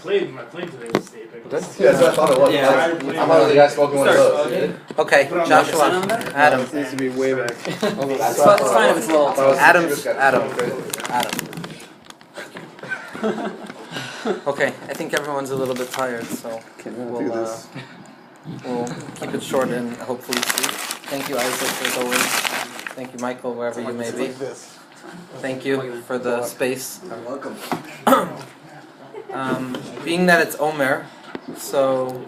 played today with Steve. Yeah, that's what I thought it was. Yeah. I'm one of the guys smoking one of those. Okay, Joshua, Adam. It needs to be way back. It's fine if it's low. Adam. Okay, I think everyone's a little bit tired, so we'll keep it short and hopefully sweet. Thank you, Isaac, as always. Thank you, Michael, wherever you may be. Thank you for the space. You're welcome. Being that it's Omer, so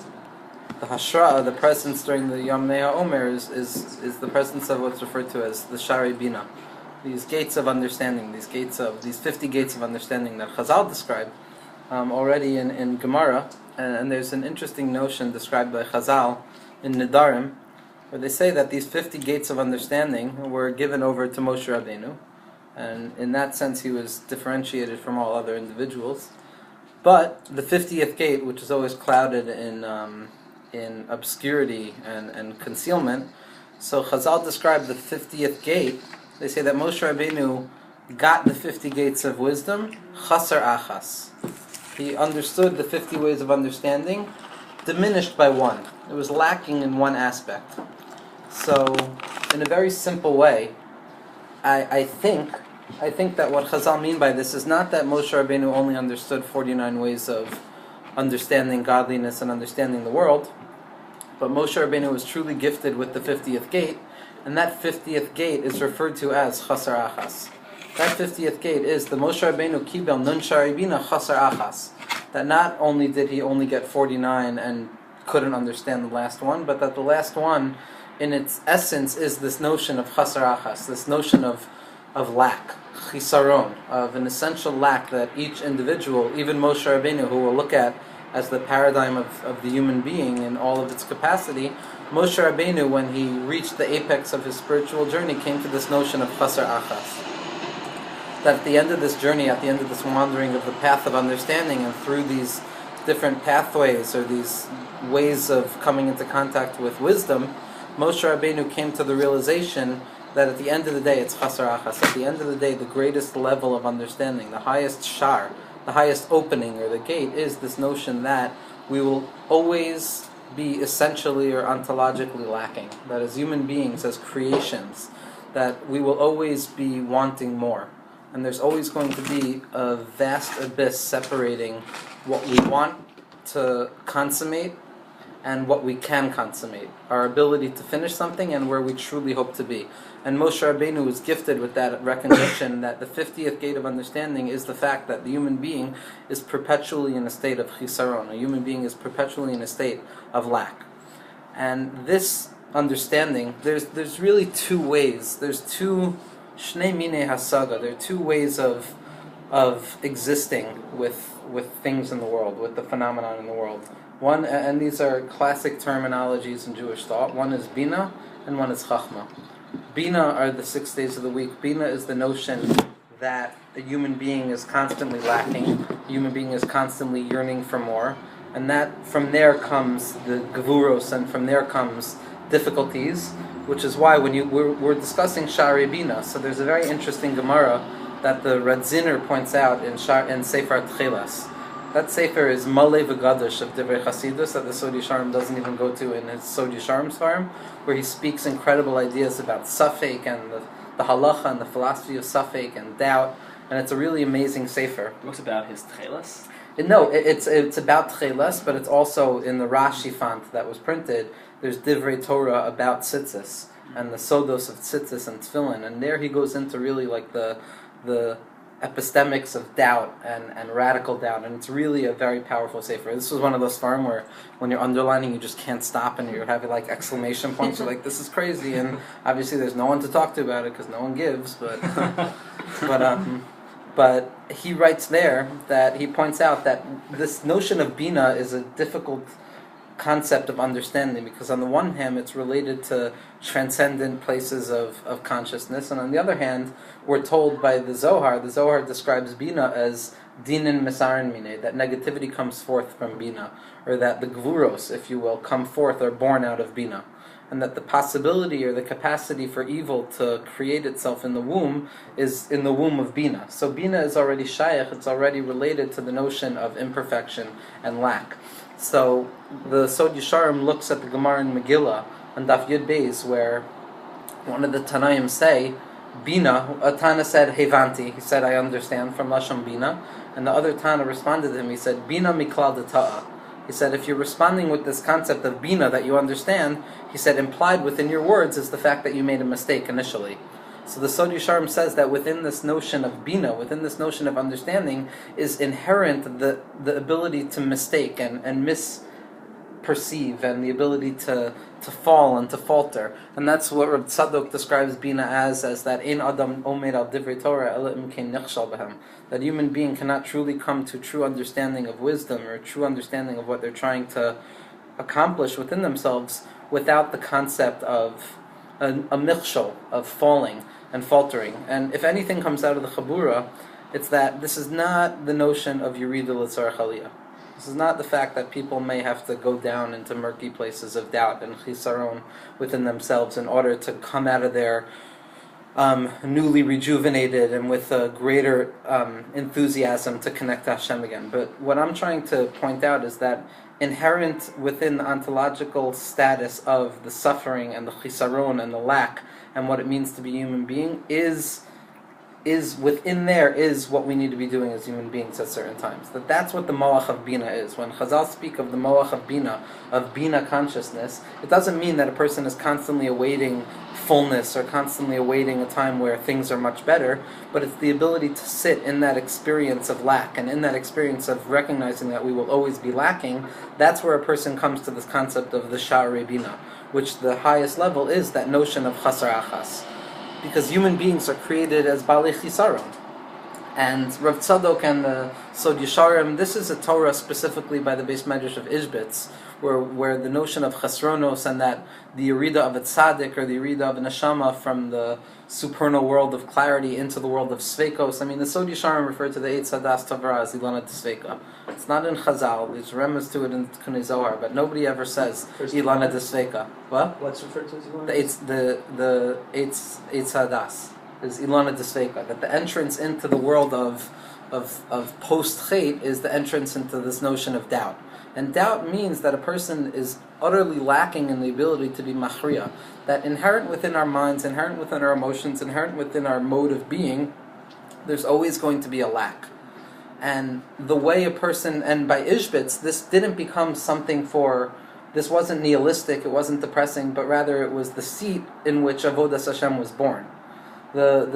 the Hashra, the presence during the Yom Neha Omer is the presence of what's referred to as the Shari Bina. These gates of understanding, these 50 gates of understanding that Chazal described already in Gemara, and there's an interesting notion described by Chazal in Nedarim, where they say that these 50 gates of understanding were given over to Moshe Rabbeinu, and in that sense he was differentiated from all other individuals. But the 50th gate, which is always clouded in obscurity and concealment, so Chazal described the 50th gate. They say that Moshe Rabbeinu got the 50 gates of wisdom, chasar achas. He understood the 50 ways of understanding, diminished by one. It was lacking in one aspect. So, in a very simple way, I think that what Chazal mean by this is not that Moshe Rabbeinu only understood 49 ways of understanding godliness and understanding the world, but Moshe Rabbeinu was truly gifted with the 50th gate, and that 50th gate is referred to as Chasar Achas. That 50th gate is the Moshe Rabbeinu Kibel Nun Shari Bina Chasar Achas. That not only did he only get 49 and couldn't understand the last one, but that the last one, in its essence, is this notion of Chasar Achas, this notion of lack, chisaron, of an essential lack that each individual, even Moshe Rabbeinu, who we'll look at as the paradigm of the human being in all of its capacity, Moshe Rabbeinu, when he reached the apex of his spiritual journey, came to this notion of Chasar Achas. That at the end of this journey, at the end of this wandering of the path of understanding, and through these different pathways or these ways of coming into contact with wisdom, Moshe Rabbeinu came to the realization that at the end of the day, it's Chasar Achas. At the end of the day, the greatest level of understanding, the highest shar, the highest opening or the gate, is this notion that we will always be essentially or ontologically lacking. That as human beings, as creations, that we will always be wanting more. And there's always going to be a vast abyss separating what we want to consummate and what we can consummate. Our ability to finish something and where we truly hope to be. And Moshe Rabbeinu was gifted with that recognition that the 50th gate of understanding is the fact that the human being is perpetually in a state of chisaron. A human being is perpetually in a state of lack. And this understanding, there's really two ways. There's two Shnei Minei Hasaga. There are two ways of existing with things in the world, with the phenomenon in the world. One, and these are classic terminologies in Jewish thought. One is Bina, and one is Chachma. Bina are the 6 days of the week. Bina is the notion that a human being is constantly lacking. A human being is constantly yearning for more, and that from there comes the gevuros, and from there comes difficulties. Which is why when we're discussing Shari Bina, so there's a very interesting Gemara that the Radziner points out in Sefer Tchelas. That Sefer is Malay V'Gadosh of Divrei Chasidus that the Sodi Sharm doesn't even go to in his Sodi Sharm Svarim, where he speaks incredible ideas about Safek and the halacha and the philosophy of Safek and doubt, and it's a really amazing Sefer. What's about his Tchelas? It's about Tchelas, but it's also in the Rashi font that was printed. There's Divrei Torah about tzitzis and the sodos of tzitzis and tefillin, and there he goes into really like the epistemics of doubt and radical doubt, and it's really a very powerful sefer. This was one of those farm where when you're underlining you just can't stop and you're having like exclamation points. You're like, this is crazy, and obviously there's no one to talk to about it because no one gives. But he writes there that he points out that this notion of bina is a difficult concept of understanding, because on the one hand it's related to transcendent places of consciousness, and on the other hand we're told by the Zohar describes Bina as dinin mesarin mine, that negativity comes forth from Bina, or that the gvuros, if you will, come forth or born out of Bina. and that the possibility or the capacity for evil to create itself in the womb is in the womb of Bina. So Bina is already shaykh, it's already related to the notion of imperfection and lack. So the Sod Yesharim looks at the Gemara in Megillah on Daf Yud Beis, where one of the Tanaim say, Bina, a Tana said, Hevanti, he said, I understand, from Lashon Bina, and the other Tana responded to him, he said, Bina miklal deta'a. He said, if you're responding with this concept of Bina that you understand, he said, implied within your words is the fact that you made a mistake initially. So the Sod Yesharim says that within this notion of Bina, within this notion of understanding, is inherent the ability to mistake and misperceive, and the ability to fall and to falter. And that's what Reb Tzadok describes Bina as that Ein Adam Omer al Divrei Torah ela im kein nichshal behem. That human being cannot truly come to true understanding of wisdom or true understanding of what they're trying to accomplish within themselves without the concept of a michshol, of falling and faltering. And if anything comes out of the Chabura, it's that this is not the notion of Yerida L'tzarech Aliyah. This is not the fact that people may have to go down into murky places of doubt and chisaron within themselves in order to come out of their newly rejuvenated and with a greater enthusiasm to connect to Hashem again. But what I'm trying to point out is that inherent within the ontological status of the suffering and the chisaron and the lack and what it means to be a human being is within there is what we need to be doing as human beings at certain times. That's what the Moach of Bina is. When Chazal speak of the Moach of Bina consciousness, it doesn't mean that a person is constantly awaiting fullness or constantly awaiting a time where things are much better, but it's the ability to sit in that experience of lack and in that experience of recognizing that we will always be lacking. That's where a person comes to this concept of the Sha'arei Bina, which the highest level is that notion of Chasar Achas. Because human beings are created as Balei Chisaron. And Rav Tzadok and the Sod Yesharim, this is a Torah specifically by the Beis Medrash of Ishbitz, where the notion of Chasronos and that the Yerida of a Tzaddik or the Yerida of a Neshama from the supernal world of clarity into the world of Sveikos. I mean, the Sod Yesharim referred to the Eitz Hadas Tavra as Ilana Desveika. It's not in Chazal, there's remez to it in Kunei Zohar, but nobody ever says Ilana Desveika. What? What's referred to as Ilana? The Eitz Hadas is Ilana Desveika. That the entrance into the world of post-Chet is the entrance into this notion of doubt. And doubt means that a person is utterly lacking in the ability to be machriya. That inherent within our minds, inherent within our emotions, inherent within our mode of being, there's always going to be a lack. And the way a person, and by Ishbitz, this didn't become something this wasn't nihilistic, it wasn't depressing, but rather it was the seat in which Avodas Hashem was born. The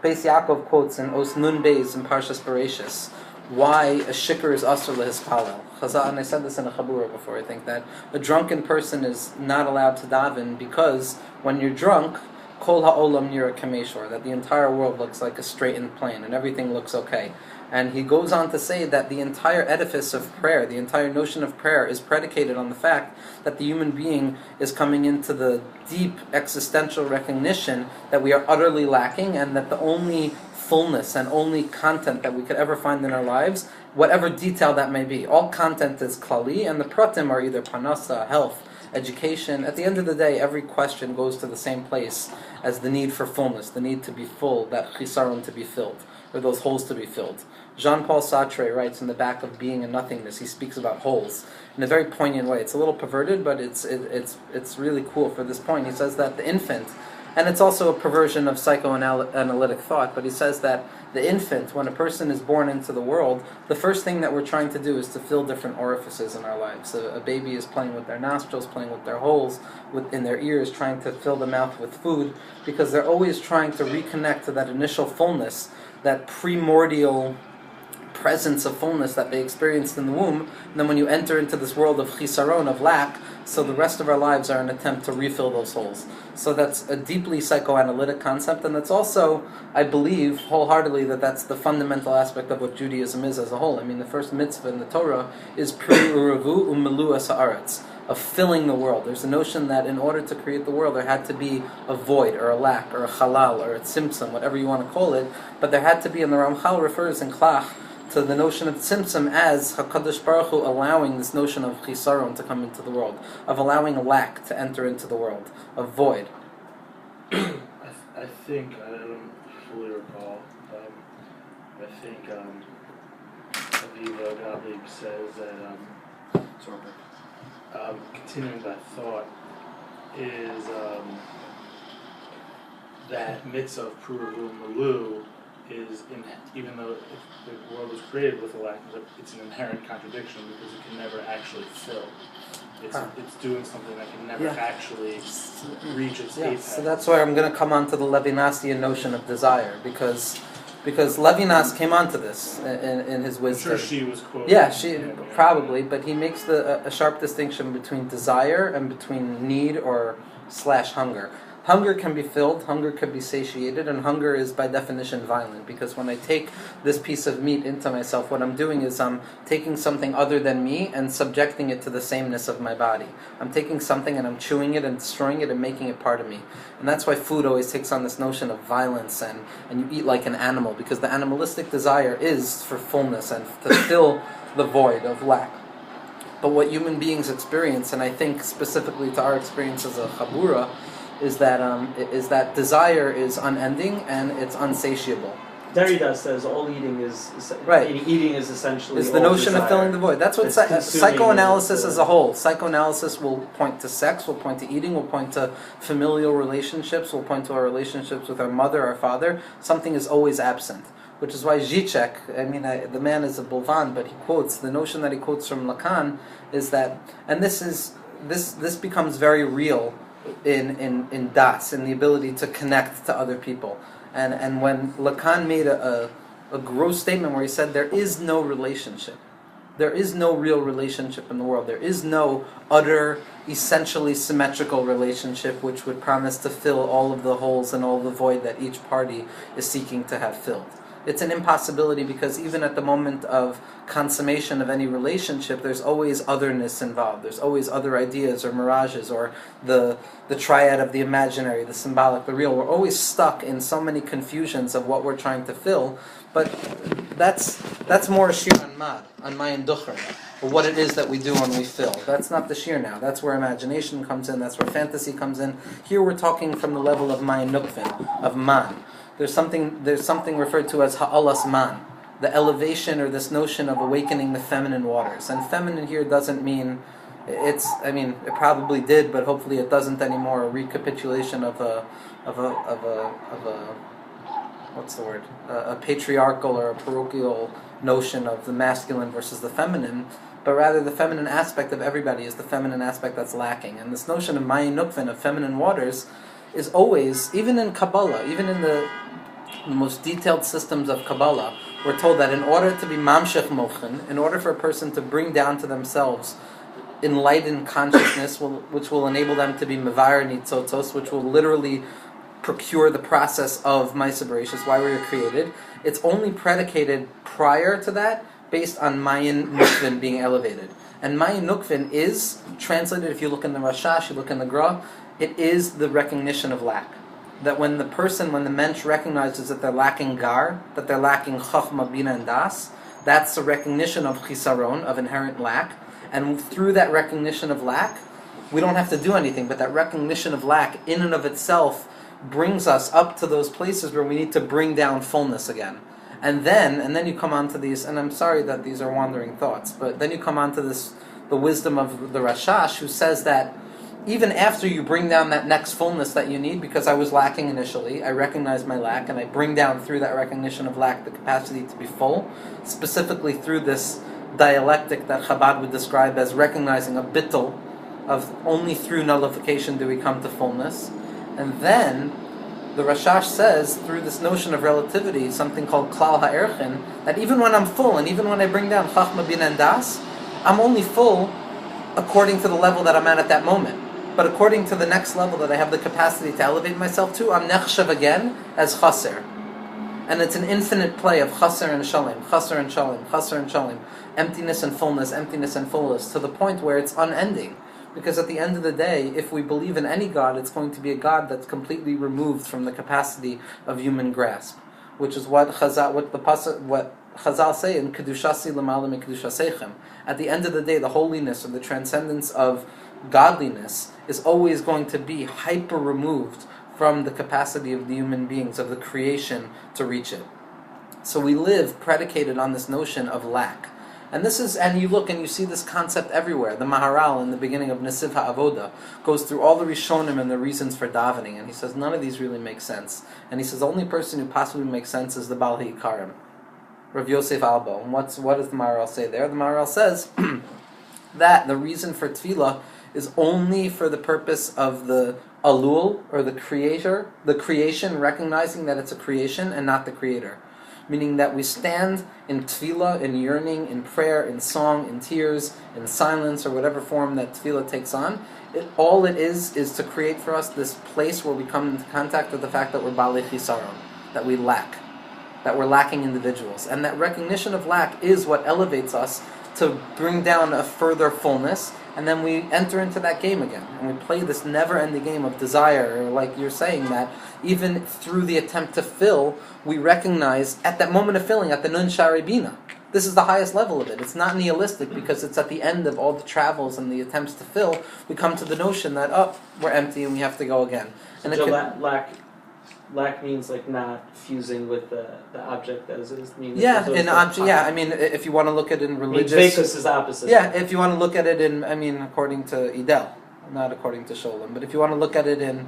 Beis Yaakov quotes in Os Nun Beis in Parshas Bereshis why a shikr is asur lehispalel. Chazal, and I said this in a chabura before, I think, that a drunken person is not allowed to daven because when you're drunk, kol ha'olam nira kameshor, that the entire world looks like a straightened plane and everything looks okay. And he goes on to say that the entire edifice of prayer, the entire notion of prayer is predicated on the fact that the human being is coming into the deep existential recognition that we are utterly lacking and that the only fullness and only content that we could ever find in our lives, whatever detail that may be, all content is klali, and the pratim are either panasa, health, education. At the end of the day, every question goes to the same place as the need for fullness, the need to be full, that chisaron to be filled, or those holes to be filled. Jean-Paul Sartre writes in the back of Being and Nothingness, he speaks about holes in a very poignant way. It's a little perverted, but it's really cool for this point. He says that the infant, and it's also a perversion of psychoanalytic thought, but he says that the infant, when a person is born into the world, the first thing that we're trying to do is to fill different orifices in our lives. So a baby is playing with their nostrils, playing with their holes, in their ears, trying to fill the mouth with food, because they're always trying to reconnect to that initial fullness, that primordial presence of fullness that they experienced in the womb. And then when you enter into this world of chisaron, of lack, so the rest of our lives are an attempt to refill those holes. So that's a deeply psychoanalytic concept, and that's also, I believe wholeheartedly, that that's the fundamental aspect of what Judaism is as a whole. I mean, the first mitzvah in the Torah is pri uravu u'melua sa'aretz, of filling the world. There's a notion that in order to create the world, there had to be a void, or a lack, or a halal, or a tzimtzum, whatever you want to call it, but there had to be, and the Ramchal refers in Klach to the notion of tzimtzum as HaKadosh Baruch Hu allowing this notion of chisaron to come into the world, of allowing lack to enter into the world, of void. I think, I don't fully recall, I think Aviva Gottlieb says that, continuing that thought, is that mitzvah of Puravu Malu is, even though the world was created with a lack of it, it's an inherent contradiction because it can never actually fill. It's doing something that can never actually reach its apex. So that's why I'm going to come on to the Levinasian notion of desire, because Levinas came onto this in his wisdom. I'm sure she was quoted. Yeah, probably, but he makes a sharp distinction between desire and between need or / hunger. Hunger can be filled, hunger can be satiated, and hunger is by definition violent, because when I take this piece of meat into myself, what I'm doing is I'm taking something other than me and subjecting it to the sameness of my body. I'm taking something and I'm chewing it and destroying it and making it part of me. And that's why food always takes on this notion of violence, and you eat like an animal, because the animalistic desire is for fullness and to fill the void of lack. But what human beings experience, and I think specifically to our experience as a chabura, is that desire is unending and it's unsatiable. Derrida says all eating is right. Eating is essentially is the notion desire. of filling the void. That's what psychoanalysis as a whole. Psychoanalysis will point to sex, will point to eating, will point to familial relationships, will point to our relationships with our mother, our father. Something is always absent. Which is why Zizek, the man is a Bolvan, but he quotes, the notion that he quotes from Lacan is that, and this becomes very real in Das, in the ability to connect to other people. And when Lacan made a gross statement where he said there is no relationship, there is no real relationship in the world, there is no utter, essentially symmetrical relationship which would promise to fill all of the holes and all the void that each party is seeking to have filled. It's an impossibility, because even at the moment of consummation of any relationship, there's always otherness involved. There's always other ideas or mirages, or the triad of the imaginary, the symbolic, the real. We're always stuck in so many confusions of what we're trying to fill. But that's more a shir on Mayim Dechurin, or what it is that we do when we fill. That's not the shir now. That's where imagination comes in. That's where fantasy comes in. Here we're talking from the level of Neukuvin, of man. There's something referred to as ha'alas man, the elevation or this notion of awakening the feminine waters. And feminine here doesn't mean it probably did, but hopefully it doesn't anymore. A recapitulation of a what's the word? A patriarchal or a parochial notion of the masculine versus the feminine, but rather the feminine aspect of everybody is the feminine aspect that's lacking. And this notion of Mayim Neukuvin, of feminine waters, is always, even in Kabbalah, even in the most detailed systems of Kabbalah, we're told that in order to be mamshech mochen, in order for a person to bring down to themselves enlightened consciousness, which will enable them to be mevar nitzotos, which will literally procure the process of Ma'aseh Bereshis, why we were created, it's only predicated prior to that based on Mayim Neukuvin being elevated. And Mayim Neukuvin is translated, if you look in the Rashash, you look in the Gra, it is the recognition of lack. That when the mensch recognizes that they're lacking gar, that they're lacking chachma, bina, and das, that's the recognition of chisaron, of inherent lack. And through that recognition of lack, we don't have to do anything, but that recognition of lack in and of itself brings us up to those places where we need to bring down fullness again. And then you come on to these, and I'm sorry that these are wandering thoughts, but then you come on to this, the wisdom of the Rashash, who says that even after you bring down that next fullness that you need, because I was lacking initially, I recognize my lack, and I bring down through that recognition of lack the capacity to be full, specifically through this dialectic that Chabad would describe as recognizing a bittul, of only through nullification do we come to fullness. And then the Rashash says, through this notion of relativity, something called klal ha'erchin, that even when I'm full, and even when I bring down chachma, bin, and das, I'm only full according to the level that I'm at that moment. But according to the next level that I have the capacity to elevate myself to, I'm nechshav again as chaser. And it's an infinite play of chaser and shalom, chaser and shalom, chaser and shalom, emptiness and fullness, to the point where it's unending. Because at the end of the day, if we believe in any God, it's going to be a God that's completely removed from the capacity of human grasp, which is what Chazal say in Kedushasi Lamala Mekdushasechem, at the end of the day, the holiness or the transcendence of godliness is always going to be hyper removed from the capacity of the human beings, of the creation, to reach it. So we live predicated on this notion of lack. And this is, and you look and you see this concept everywhere. The Maharal in the beginning of Nesiv HaAvoda goes through all the Rishonim and the reasons for davening, and he says none of these really make sense. And he says the only person who possibly makes sense is the Baal HaIkarim, Rav Yosef Albo. And what does the Maharal say there? The Maharal says that the reason for tefillah is only for the purpose of the alul, or the creator, the creation, recognizing that it's a creation and not the creator. Meaning that we stand in tefillah, in yearning, in prayer, in song, in tears, in silence, or whatever form that tefillah takes on. All it is to create for us this place where we come into contact with the fact that we're balei chisaron, that we lack, that we're lacking individuals. And that recognition of lack is what elevates us to bring down a further fullness, and then we enter into that game again. And we play this never-ending game of desire, or like you're saying, that even through the attempt to fill, we recognize at that moment of filling, at the Nun Shari Bina. This is the highest level of it. It's not nihilistic, because it's at the end of all the travels and the attempts to fill, we come to the notion that, we're empty and we have to go again. And So lack means like not fusing with the object as is. I mean, if you want to look at it in religious... Dveikus is the opposite. Yeah, if you want to look at it in, according to Idel, not according to Sholem, but if you want to look at it in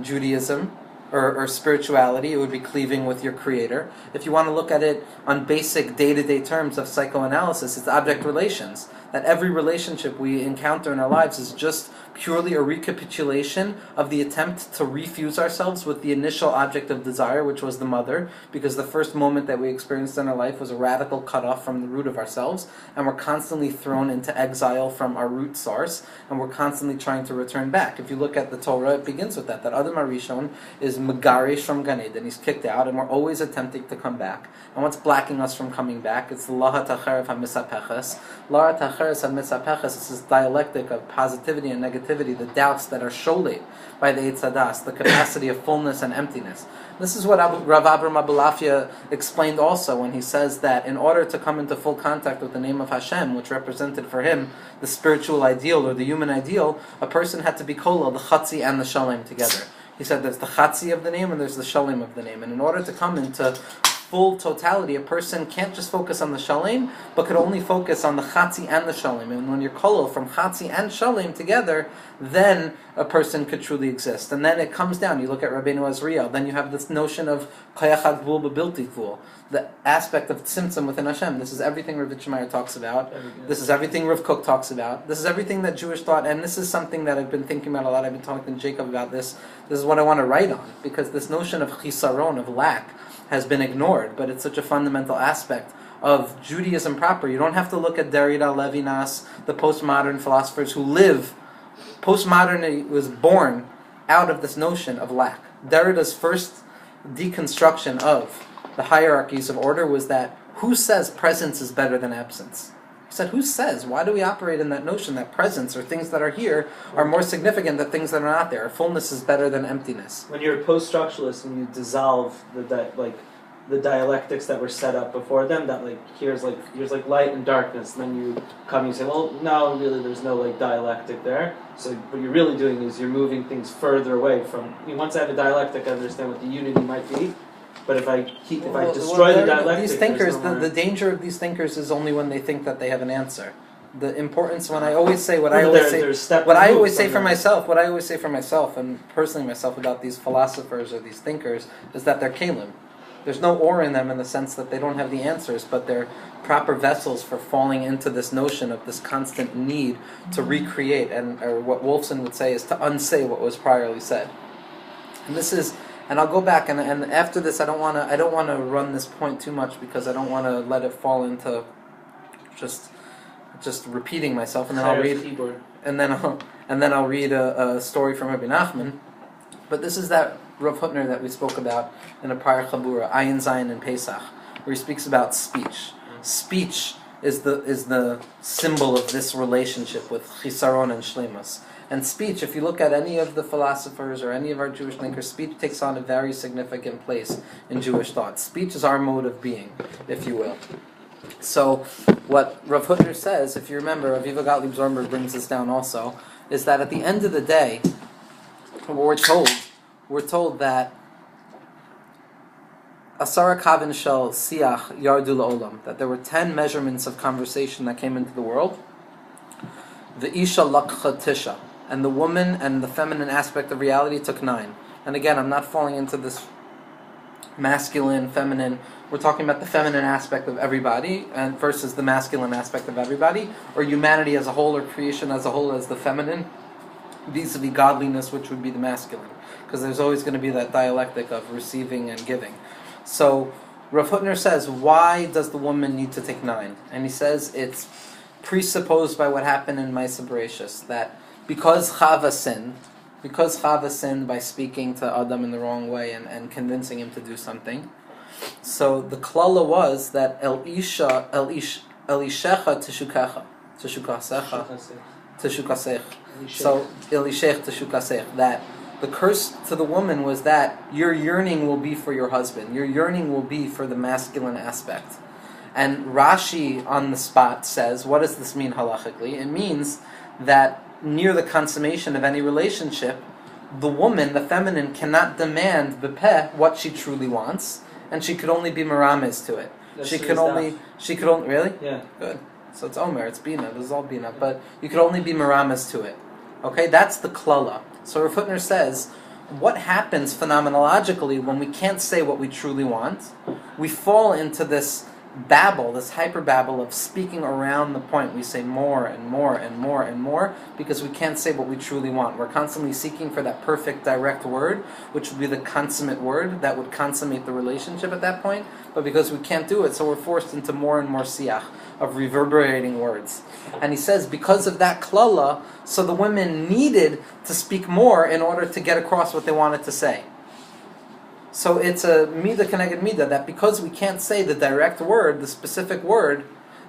Judaism or spirituality, it would be cleaving with your creator. If you want to look at it on basic day-to-day terms of psychoanalysis, it's object relations. That every relationship we encounter in our lives is just purely a recapitulation of the attempt to refuse ourselves with the initial object of desire, which was the mother, because the first moment that we experienced in our life was a radical cutoff from the root of ourselves, and we're constantly thrown into exile from our root source, and we're constantly trying to return back. If you look at the Torah, it begins with that Adam HaRishon is Megarish from Gan Eden, he's kicked out, and we're always attempting to come back. And what's blocking us from coming back? It's the Lahat HaCherev HaMisapeches. Lahat HaCherev HaMisapeches is this dialectic of positivity and negativity, the doubts that are sholei by the Eitz Hadas, the capacity of fullness and emptiness. This is what Rav Abram Abulafia explained also when he says that in order to come into full contact with the name of Hashem, which represented for him the spiritual ideal or the human ideal, a person had to be kolel, the chatzi and the shalem together. He said there's the chatzi of the name and there's the shalem of the name. And in order to come into full totality, a person can't just focus on the shalem, but could only focus on the chatzi and the shalem. And when you're kolel from chatzi and shalem together, then a person could truly exist. And then it comes down. You look at Rabbeinu Azriel, then you have this notion of koyach hagvul b'bilti gvul, the aspect of tzimtzum within Hashem. This is everything Rav Yitzchak talks about. This is everything Rav Kook talks about. This is everything that Jewish thought, and this is something that I've been thinking about a lot. I've been talking to Jacob about this. This is what I want to write on, because this notion of chisaron, of lack, has been ignored, but it's such a fundamental aspect of Judaism proper. You don't have to look at Derrida, Levinas, the postmodern philosophers who live. Postmodernity was born out of this notion of lack. Derrida's first deconstruction of the hierarchies of order was that who says presence is better than absence? He said, who says? Why do we operate in that notion that presence or things that are here are more significant than things that are not there? Fullness is better than emptiness. When you're a post-structuralist and you dissolve the dialectics that were set up before them, that here's light and darkness, and then you come and you say, well, no, really, there's no dialectic there. So what you're really doing is you're moving things further away from. Once I have a dialectic, I understand what the unity might be. But if I destroy the dialectic, these thinkers, the danger of these thinkers is only when they think that they have an answer. The importance, when I always say what I always say for myself, and personally myself about these philosophers or these thinkers, is that they're kalim. There's no ore in them in the sense that they don't have the answers, but they're proper vessels for falling into this notion of this constant need to recreate, or what Wolfson would say is to unsay what was priorly said. And this is. And I'll go back and after this I don't want to run this point too much, because I don't want to let it fall into just repeating myself, and then I'll read a story from Rabbi Nachman. But this is that Rav Hutner that we spoke about in a prior Chabura, Ayin Zayin and Pesach, where he speaks about speech. Speech is the symbol of this relationship with Chisaron and Shlemus. And speech, if you look at any of the philosophers or any of our Jewish thinkers, speech takes on a very significant place in Jewish thought. Speech is our mode of being, if you will. So, what Rav Hutner says, if you remember, Aviva Gottlieb Zornberg brings this down also, is that at the end of the day, we're told that Asara Kavin Shel Siach Yardu La'olam, that there were 10 measurements of conversation that came into the world. The Isha Lakcha Tisha, and the woman and the feminine aspect of reality took 9. And again, I'm not falling into this masculine, feminine. We're talking about the feminine aspect of everybody and versus the masculine aspect of everybody, or humanity as a whole, or creation as a whole as the feminine, vis-a-vis godliness, which would be the masculine. Because there's always going to be that dialectic of receiving and giving. So Rav Hutner says, why does the woman need to take 9? And he says it's presupposed by what happened in Ma'aseh Bereshis, that because Chava sinned by speaking to Adam in the wrong way and convincing him to do something, so the klala was that Elishecha teshukasech. So Elishech teshukasech, that the curse to the woman was that your yearning will be for your husband. Your yearning will be for the masculine aspect. And Rashi on the spot says, what does this mean halachically? It means that near the consummation of any relationship, the woman, the feminine, cannot demand bepeh what she truly wants, and she could only be merames to it. She could only, really? Yeah. Good. So it's Omer, it's Bina, this is all Bina, but you could only be merames to it. Okay, that's the klala. So Rav Hutner says, what happens phenomenologically when we can't say what we truly want? We fall into this babble, this hyperbabble of speaking around the point. We say more and more and more and more because we can't say what we truly want. We're constantly seeking for that perfect direct word, which would be the consummate word that would consummate the relationship at that point. But because we can't do it, so we're forced into more and more siach of reverberating words. And he says because of that klala, so the women needed to speak more in order to get across what they wanted to say. So it's a midah connected midah, that because we can't say the direct word, the specific word,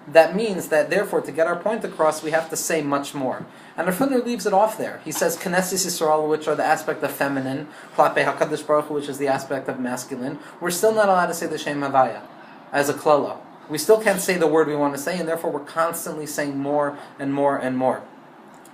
that means that therefore to get our point across we have to say much more. And Rav Hutner leaves it off there. He says Knesset Yisrael, which are the aspect of feminine, Klape HaKadosh Baruch Hu, which is the aspect of masculine, we're still not allowed to say the Shem Havaya as a klala. We still can't say the word we want to say, and therefore we're constantly saying more and more and more.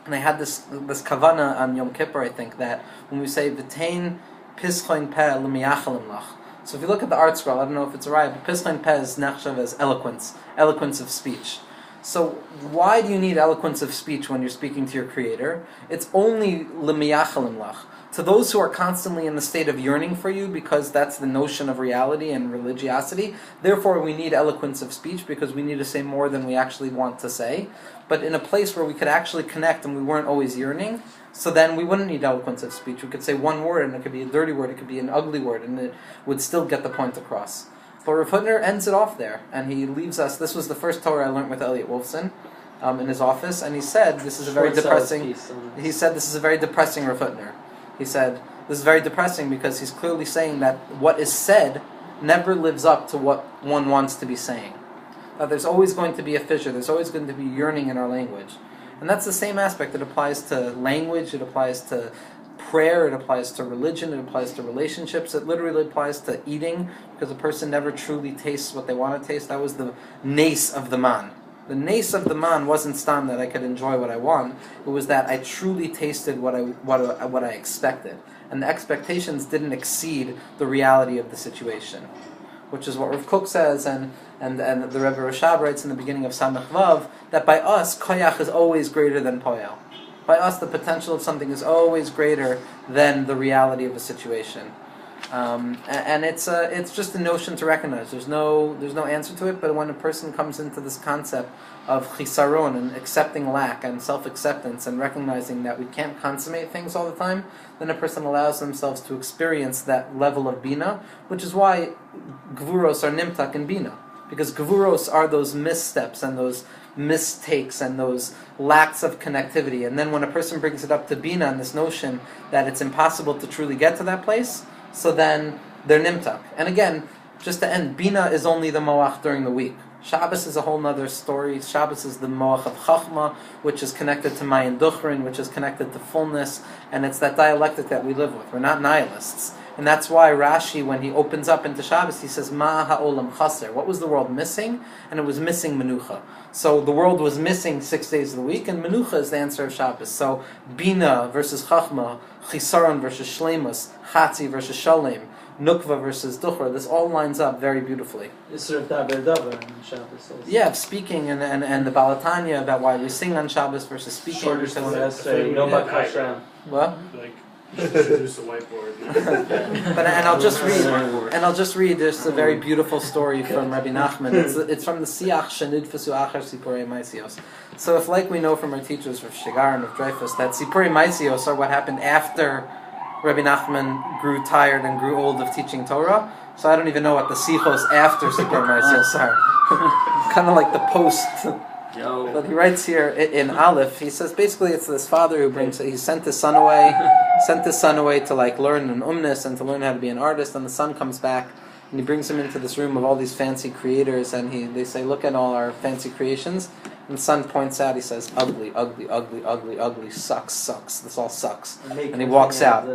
And I had this kavana on Yom Kippur, I think, that when we say V'tein Pischoin Peh L'miyachalim Lach. So if you look at the art scroll, I don't know if it's right, but Pischoin Peh is nechshav as eloquence of speech. So why do you need eloquence of speech when you're speaking to your Creator? It's only L'miyachalim Lach. To those who are constantly in the state of yearning for you, because that's the notion of reality and religiosity, therefore we need eloquence of speech because we need to say more than we actually want to say. But in a place where we could actually connect and we weren't always yearning, so then we wouldn't need eloquence of speech. We could say one word and it could be a dirty word, it could be an ugly word, and it would still get the point across. But Rav Hutner ends it off there, and he leaves us. This was the first Torah I learned with Elliot Wolfson in his office, and he said this is a very depressing. He said this is a very depressing Rav Hutner. He said this is very depressing because he's clearly saying that what is said never lives up to what one wants to be saying. There's always going to be a fissure. There's always going to be yearning in our language. And that's the same aspect. It applies to language, it applies to prayer, it applies to religion, it applies to relationships, it literally applies to eating, because a person never truly tastes what they want to taste. That was the nace of the man. The nace of the man wasn't stam that I could enjoy what I want, it was that I truly tasted what I expected. And the expectations didn't exceed the reality of the situation. Which is what Rav Kook says, and the Rebbe Rashab writes in the beginning of Samech Vav, that by us, koyach is always greater than poyel. By us, the potential of something is always greater than the reality of a situation. And it's just a notion to recognize. There's no answer to it, but when a person comes into this concept of chisaron and accepting lack and self-acceptance and recognizing that we can't consummate things all the time, then a person allows themselves to experience that level of bina, which is why gvuros are nimtak in bina. Because gvuros are those missteps and those mistakes and those lacks of connectivity. And then when a person brings it up to bina and this notion that it's impossible to truly get to that place, so then they're nimtak. And again, just to end, bina is only the moach during the week. Shabbos is a whole nother story. Shabbos is the Moach of Chachma, which is connected to Mayim Dechurin, which is connected to fullness, and it's that dialectic that we live with. We're not nihilists. And that's why Rashi, when he opens up into Shabbos, he says, Ma ha'olam chaser. What was the world missing? And it was missing Menucha. So the world was missing 6 days of the week, and Menucha is the answer of Shabbos. So Bina versus Chachma, Chisaron versus Shleimus, Chatzi versus Shalem, Nukva versus Duchra, this all lines up very beautifully. It's sort of davar davar on Shabbos. Yeah, speaking and the Balatanya about why we sing on Shabbos versus speaking. Shorter than yesterday, no bakasha. What? Like, introduce a whiteboard. But I'll just read just a very beautiful story from Rabbi Nachman. It's from the Siach Shenid Fesu Achar Sipurei Maisios. So if, like we know from our teachers of Shigar and of Dreyfus, that Sipurei Maisios are what happened after Rabbi Nachman grew tired and grew old of teaching Torah. So I don't even know what the Sichos after Sipurei Maisios are. Kind of like the post. But he writes here in Aleph, he says basically it's this father who he sent his son away to like learn an umnis and to learn how to be an artist, and the son comes back and he brings him into this room of all these fancy creators, and they say, look at all our fancy creations, and the son points out, he says, ugly, ugly, ugly, ugly, ugly, sucks, this all sucks. And he walks out,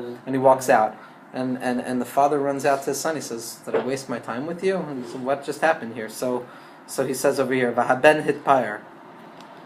and the father runs out to his son, he says, did I waste my time with you? And he said, what just happened here? So he says over here, Vahaben hitpayer.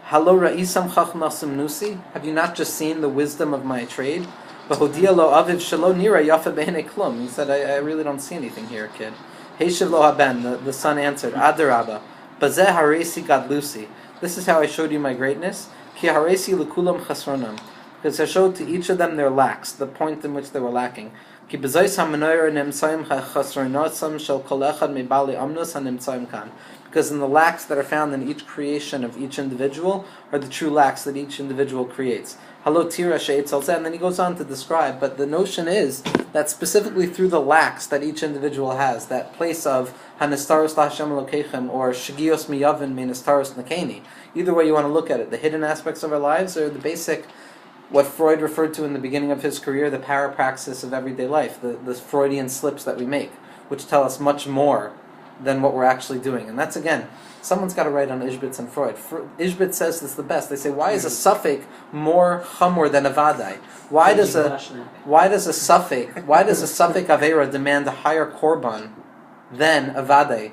Halo ra'isam chachmasum nusi? Have you not just seen the wisdom of my trade? Vahodia lo aviv shelo nira yafa be'enei klum. He said, I really don't see anything here, kid. Heishiv lo haben. The son answered, Adarabba. Bazeh haresi gadlusi. This is how I showed you my greatness. Ki haresi lekulam chasronam. Because I showed to each of them their lacks, the point in which they were lacking. Ki bezois ha-menoyer nemtsoim ha-chasronotsam shel kol echad me'bali amnus ha-nemtsoim kan. Because in the lacks that are found in each creation of each individual are the true lacks that each individual creates. Halo tira she'etzel zeh, and then he goes on to describe, but the notion is that specifically through the lacks that each individual has, that place of hanistaros laHashem Elokechem or shagios miyavin me'nistaros nakeni, either way you want to look at it, the hidden aspects of our lives or the basic, what Freud referred to in the beginning of his career, the parapraxis of everyday life, the Freudian slips that we make, which tell us much more than what we're actually doing. And that's, again, someone's got to write on Ishbitz and Freud. Ishbitz says this the best. They say, why is a suffix more chamor than a vadai? Why does a suffix avera demand a higher korban than a vadai?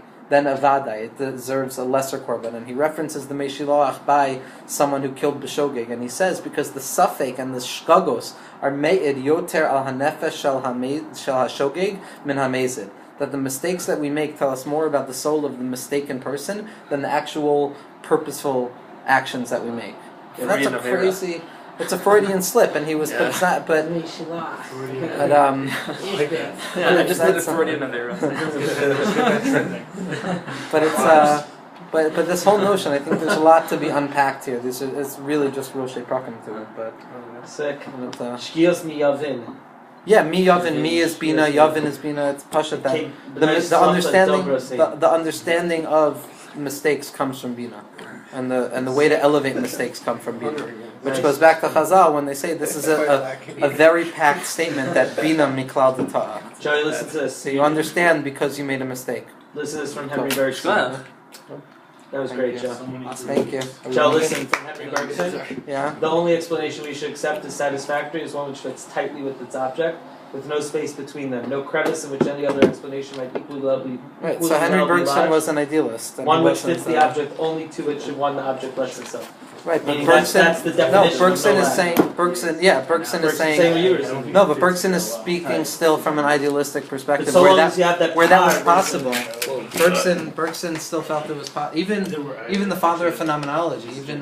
It deserves a lesser korban. And he references the Meshiloach by someone who killed B'shogeg. And he says, because the suffix and the shkagos are me'id yoter al hanefesh shel hashogeg min hamezid. That the mistakes that we make tell us more about the soul of the mistaken person than the actual purposeful actions that we make. And that's a crazy. It's a Freudian slip, and he was. Yeah. But it's not. But just the Freudian avera. But it's but this whole notion, I think there's a lot to be unpacked here. It's really just Roshei Prakim to it. But sick. Shkios miyavin. Yeah, mi yavin, mi is bina, yavin is bina. It's pasha that the understanding of mistakes comes from bina, and the way to elevate mistakes come from bina, which goes back to Chazal when they say this is a very packed statement that bina miklal d'ta'ah. Joey, listen to this. So you understand because you made a mistake. Listen to this from Henry Bergson. That was great, Joe. Thank you. Joe, listen, from Henry Bergson. Yeah. The only explanation we should accept as satisfactory is one which fits tightly with its object, with no space between them, no crevice in which any other explanation might equally lovely. Right. So Henry Bergson was an idealist. One which fits the object only to which one the object lets itself. Right, but Bergson, that's the definition. No, Bergson is saying Bergson is saying no, but Bergson is speaking still from an idealistic perspective, so where that was possible. Well, Bergson still felt it was possible. Even the father of phenomenology, even